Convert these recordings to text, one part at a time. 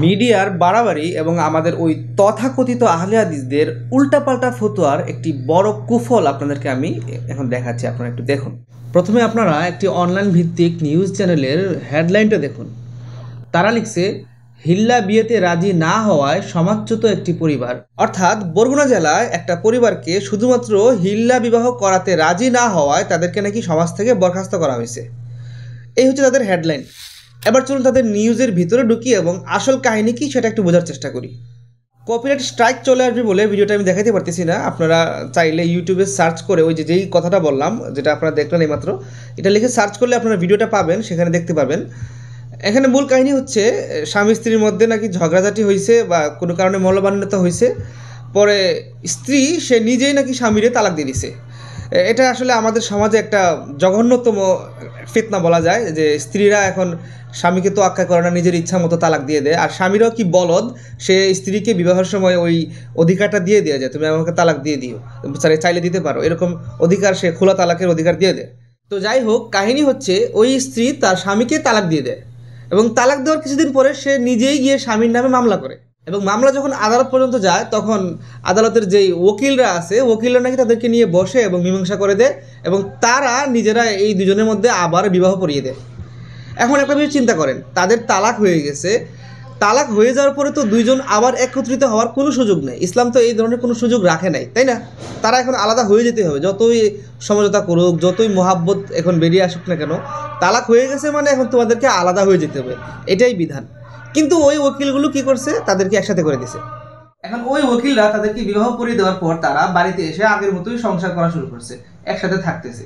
মিডিয়ার বাড়াবাড়ি এবং আমাদের ওই তথাকথিত আহলে হাদিসদের উল্টাপাল্টা ফতোয়ার একটি বড় কুফল আপনাদেরকে আমি এখন দেখাচ্ছি। আপনারা একটু দেখুন। প্রথমে আপনারা একটি অনলাইন ভিত্তিক নিউজ চ্যানেলের হেডলাইনটা দেখুন। তারা লিখছে, হিল্লা বিয়েতে রাজি না হওয়ায় সমাজচ্যুত একটি পরিবার। অর্থাৎ বরগুনা জেলায় একটা পরিবারকে শুধুমাত্র হিল্লা বিবাহ করাতে রাজি না হওয়ায় তাদেরকে নাকি সমাজ থেকে বরখাস্ত করা হয়েছে। এই হচ্ছে তাদের হেডলাইন। এবার চলুন তাদের নিউজের ভিতরে ঢুকি এবং আসল কাহিনী কি সেটা একটু বোঝার চেষ্টা করি। কপিরাইট স্ট্রাইক চলে আসবে বলে ভিডিওটা আমি দেখাতে পারতেছি না। আপনারা চাইলে ইউটিউবে সার্চ করে ওই যেই কথাটা বললাম, যেটা আপনারা দেখলেন এইমাত্র, এটা লিখে সার্চ করলে আপনারা ভিডিওটা পাবেন, সেখানে দেখতে পাবেন। এখানে মূল কাহিনী হচ্ছে স্বামী স্ত্রীর মধ্যে নাকি ঝগড়াঝাটি হয়েছে বা কোনো কারণে মৌলবান্যতা হয়েছে। পরে স্ত্রী সে নিজেই নাকি স্বামীরে তালাক দিয়ে দিছে। এটা আসলে আমাদের সমাজে একটা জঘন্যতম ফিতনা বলা যায়, যে স্ত্রীরা এখন স্বামীকে তো আক্কা করে না, নিজের ইচ্ছা মতো তালাক দিয়ে দেয়। আর স্বামীরাও কি বলদ, সে স্ত্রীকে বিবাহের সময় ওই অধিকারটা দিয়ে দেয় যে তুমি আমাকে তালাক দিয়ে দিও, চাইলে দিতে পারো, এরকম অধিকার সে খোলা তালাকের অধিকার দিয়ে দেয়। তো যাই হোক, কাহিনী হচ্ছে ওই স্ত্রী তার স্বামীকে তালাক দিয়ে দেয় এবং তালাক দেওয়ার কিছুদিন পরে সে নিজেই গিয়ে স্বামীর নামে মামলা করে। এবং মামলা যখন আদালত পর্যন্ত যায়, তখন আদালতের যেই ওকিলরা আছে, ওকিলরা নাকি তাদেরকে নিয়ে বসে এবং মীমাংসা করে দেয় এবং তারা নিজেরা এই দুজনের মধ্যে আবার বিবাহ পড়িয়ে দেয়। এখন একটা বিষয় চিন্তা করেন, তাদের তালাক হয়ে গেছে, তালাক হয়ে যাওয়ার পরে তো দুইজন আবার একত্রিত হওয়ার কোনো সুযোগ নেই। ইসলাম তো এই ধরনের কোনো সুযোগ রাখে নাই, তাই না? তারা এখন আলাদা হয়ে যেতে হবে, যতই সমঝোতা করুক, যতই মোহাব্বত এখন বেরিয়ে আসুক না কেন, তালাক হয়ে গেছে মানে এখন তোমাদেরকে আলাদা হয়ে যেতে হবে, এটাই বিধান। কিন্তু ওই ওকিলগুলো কি করছে, তাদেরকে একসাথে করে দিছে। এখন ওই ওকিলরা তাদেরকে বিবাহ পড়িয়ে দেওয়ার পর তারা বাড়িতে এসে আগের মতোই সংসার করা শুরু করছে, একসাথে থাকতেছে।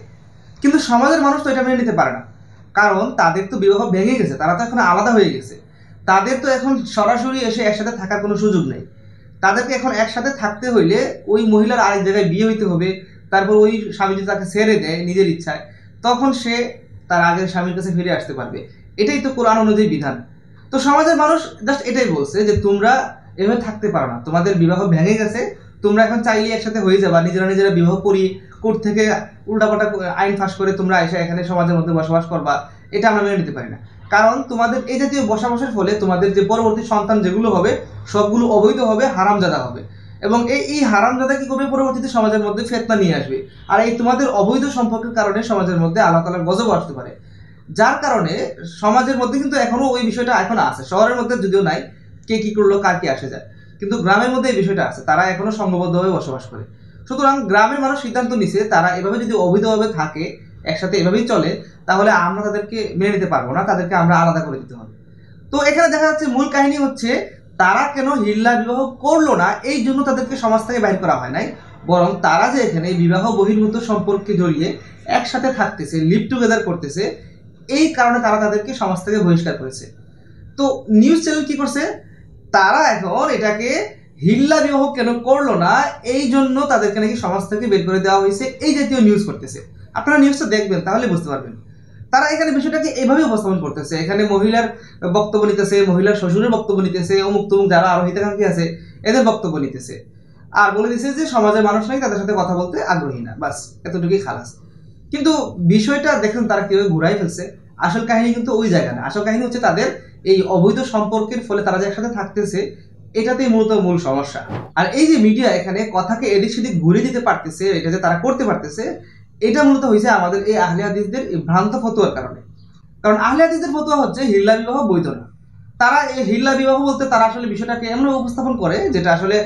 কিন্তু সমাজের মানুষ তো এটা মেনে নিতে পারে না, কারণ তাদের তো বিবাহ ভেঙে গেছে, তারা তো এখন আলাদা হয়ে গেছে। তাদের তো এখন সরাসরি এসে একসাথে থাকার কোনো সুযোগ নেই। তাদেরকে এখন একসাথে থাকতে হইলে ওই মহিলার আরেক জায়গায় বিয়ে হইতে হবে, তারপর ওই স্বামী যদি তাকে ছেড়ে দেয় নিজের ইচ্ছায়, তখন সে তার আগের স্বামীর কাছে ফিরে আসতে পারবে। এটাই তো কোরআন অনুযায়ী বিধান। তো সমাজের মানুষ জাস্ট এটাই বলছে যে তোমরা এভাবে থাকতে পারো না, তোমাদের বিবাহ ভেঙে গেছে, তোমরা এখন চাইলে একসাথে হয়ে যাবা, নিজেরা নিজেরা বিবাহ করি, কোর্ট থেকে উল্টাপাল্টা আইন ফাঁস করে তোমরা এসে এখানে সমাজের মধ্যে বসবাস করবা, এটা আমরা মেনে নিতে পারি না। কারণ তোমাদের এই জাতীয় বসবাসের ফলে তোমাদের যে পরবর্তী সন্তান যেগুলো হবে, সবগুলো অবৈধ হবে, হারামজাদা হবে। এবং এই হারামজাদা কি করবে, পরবর্তীতে সমাজের মধ্যে ফিতনা নিয়ে আসবে। আর এই তোমাদের অবৈধ সম্পর্কের কারণে সমাজের মধ্যে আল্লাহ তাআলার গজব আসতে পারে। যার কারণে সমাজের মধ্যে কিন্তু এখনো ওই বিষয়টা এখন আছে। শহরের মধ্যে যদিও নাই, কে কি করলো কার কি আসে যায়, কিন্তু গ্রামের মধ্যে এই বিষয়টা আছে, তারা এখনো সংঘবদ্ধভাবে বসবাস করে। সুতরাং গ্রামের মানুষ সিদ্ধান্ত নিছে, তারা এভাবে যদি অবৈধভাবে থাকে, একসাথে এভাবেই চলে, তাহলে আমরা তাদেরকে মেনে নিতে পারবো না, তাদেরকে আমরা আলাদা করে দিতে হবে। তো এখানে দেখা যাচ্ছে মূল কাহিনী হচ্ছে তারা কেন হিল্লা বিবাহ করলো না, এই জন্য তাদেরকে সমাজ থেকে বাইর করা হয় নাই, বরং তারা যে এখানে বিবাহ বহির্ভূত সম্পর্কে জড়িয়ে একসাথে থাকতেছে, লিভ টুগেদার করতেছে, এই কারণে তারা তাদেরকে সমাজ থেকে বহিষ্কার করেছে। তো নিউজ চ্যানেল কি করছে, তারা এখন এটাকে হিল্লা বিবাহ কেন করলো না, এই জন্য তাদেরকে নাকি সমাজ থেকে বের করে দেওয়া হয়েছে, এই জাতীয় নিউজ করতেছে। আপনারা নিউজটা দেখবেন, তাহলে বুঝতে পারবেন। তারা এখানে বিষয়টাকে এভাবে উপস্থাপন করতেছে, এখানে মহিলার বক্তব্য নিতেছে, মহিলার শ্বশুরের বক্তব্য নিতেছে, অমুক তমুক যারা আরো হিতাকাঙ্ক্ষী আছে এদের বক্তব্য নিতেছে, আর বলে দিচ্ছে যে সমাজের মানুষ নাকি তাদের সাথে কথা বলতে আগ্রহী না, বাস এতটুকুই খালাস। কিন্তু বিষয়টা দেখেন তারা কিভাবে ঘুরাই ফেলছে। আসল কাহিনী কিন্তু ওই জায়গা না, আসল কাহিনী হচ্ছে তাদের এই অবৈধ সম্পর্কের ফলে তারা যে একসাথে থাকতেছে, এটাতেই মূল সমস্যা। আর এই যে মিডিয়া এখানে কথাকে এদিক সেদিক ঘুরে দিতে পারতেছে, এটা যে তারা করতে পারতেছে, এটা মূলত হয়েছে আমাদের এই আহলে হাদিসদের এই ভ্রান্ত ফতোয়ার কারণে। কারণ আহলে হাদিসদের ফতোয়া হচ্ছে হিল্লা বিবাহ বৈধ না। তারা এই হিল্লা বিবাহ বলতে তারা আসলে বিষয়টাকে এমন উপস্থাপন করে যেটা আসলে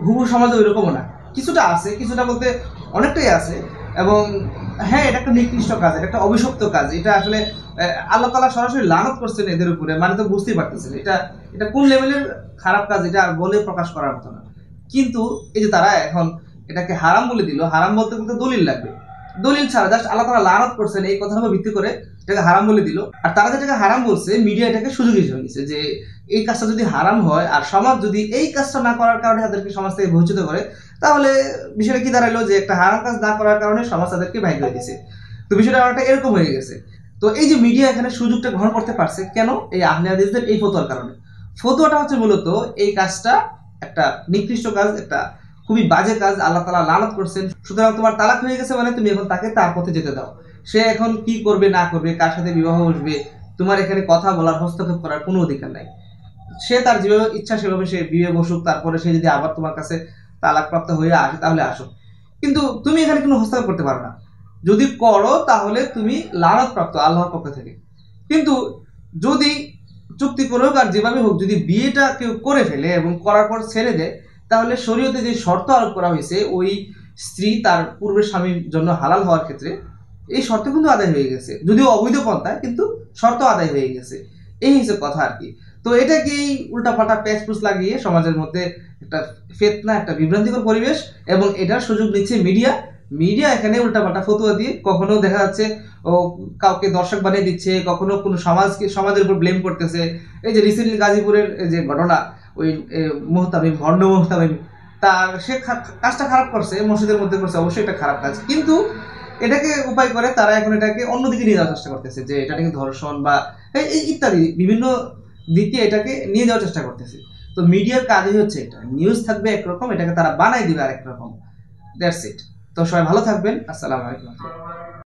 হুবহু সমাজে ওইরকমও না, কিছুটা আছে, কিছুটা বলতে অনেকটাই আছে। এবং হ্যাঁ, এটা একটা নিকৃষ্ট কাজ, এটা একটা অভিশপ্ত কাজ, এটা আসলে আল্লাহ তাআলা সরাসরি লানত করছেন এদের উপরে, মানে তো বুঝতেই পারতেছেন এটা এটা কোন লেভেলের খারাপ কাজ, এটা আর বলে প্রকাশ করার মতো না। কিন্তু এই যে তারা এখন এটাকে হারাম বলে দিল, হারাম বলতে বলতে দলিল লাগবে, দলিল ছাড়া জাস্ট আল্লাহ তাআলা লানত করছেন এই কথার উপর ভিত্তি করে এটাকে হারাম বলে দিল। আর তারা যেটাকে হারাম বলছে, মিডিয়া এটাকে সুযোগ হিসেবে নিচ্ছে যে এই কাজটা যদি হারাম হয় আর সমাজ যদি এই কাজটা না করার কারণে তাদেরকে সমাজ থেকে বঞ্চিত করে, তাহলে বিষয়টা কি দাঁড়াইলো যে একটা হারাম কাজ না করার কারণে সমাজ তাদেরকে বাইর করে দিয়েছে। তো বিষয়টা অনেকটা এরকম হয়ে গেছে। তো এই যে মিডিয়া এখানে সুযোগটা গ্রহণ করতে পারছে কেন, এই আহলে হাদিসদের এই ফতোয়ার কারণে। ফতোয়াটা হচ্ছে মূলত এই কাজটা একটা নিকৃষ্ট কাজ, একটা খুবই বাজে কাজ, আল্লাহ তাআলা লানত করছেন। সুতরাং তোমার তালাক হয়ে গেছে মানে তুমি এখন তাকে তার পথে যেতে দাও, সে এখন কি করবে না করবে, কার সাথে বিবাহ বসবে, তোমার এখানে কথা বলার, হস্তক্ষেপ করার কোনো অধিকার নাই। সে তার যেভাবে ইচ্ছা সেভাবে সে বিয়ে বসুক, তারপরে সে যদি আবার তোমার কাছে তালাকপ্রাপ্ত হয়ে আসে তাহলে আসো, কিন্তু তুমি এখানে কোনো হস্তক্ষেপ করতে পারো না। যদি করো তাহলে তুমি লানতপ্রাপ্ত আল্লাহর পক্ষ থেকে। কিন্তু যদি চুক্তি করে হোক আর যেভাবে হোক যদি বিয়েটা কেউ করে ফেলে এবং করার পর ছেড়ে দেয়, তাহলে শরীয়তে যে শর্ত আরোপ করা হয়েছে ওই স্ত্রী তার পূর্বের স্বামীর জন্য হালাল হওয়ার ক্ষেত্রে, এই শর্ত কিন্তু আদায় হয়ে গেছে, যদিও অবৈধ পন্থায়, কিন্তু শর্ত আদায় হয়ে গেছে। এই হিসেবে কথা আর কি। তো এটাকে এই উল্টাপাল্টা প্যাচপুচ লাগিয়ে সমাজের মধ্যে একটা ফেতনা, একটা বিভ্রান্তিকর পরিবেশ, এবং এটার সুযোগ নিচ্ছে মিডিয়া। মিডিয়া এখানে উল্টাপাল্টা ফতোয়া দিয়ে কখনো দেখা যাচ্ছে ও কাউকে দর্শক বানিয়ে দিচ্ছে, কখনো কোনো সমাজের উপর ব্লেম করতেছে। এই যে রিসেন্টলি গাজীপুরের যে ঘটনা, ওই মোহতামিম, ভণ্ড মোহতামিম, তার সে কাজটা খারাপ করছে, মসজিদের মধ্যে করছে, অবশ্যই এটা খারাপ কাজ, কিন্তু এটাকে উপায় করে তারা এখন এটাকে অন্যদিকে নিয়ে যাওয়ার চেষ্টা করতেছে, যে এটা নাকি ধর্ষণ বা এই ইত্যাদি বিভিন্ন দিকে এটাকে নিয়ে যাওয়ার চেষ্টা করতেছে। তো মিডিয়ার কাজই হচ্ছে এটা, নিউজ থাকবে একরকম, এটাকে তারা বানাই দিবে আরেক রকম। That's it. তো সবাই ভালো থাকবেন। আসসালামু আলাইকুম।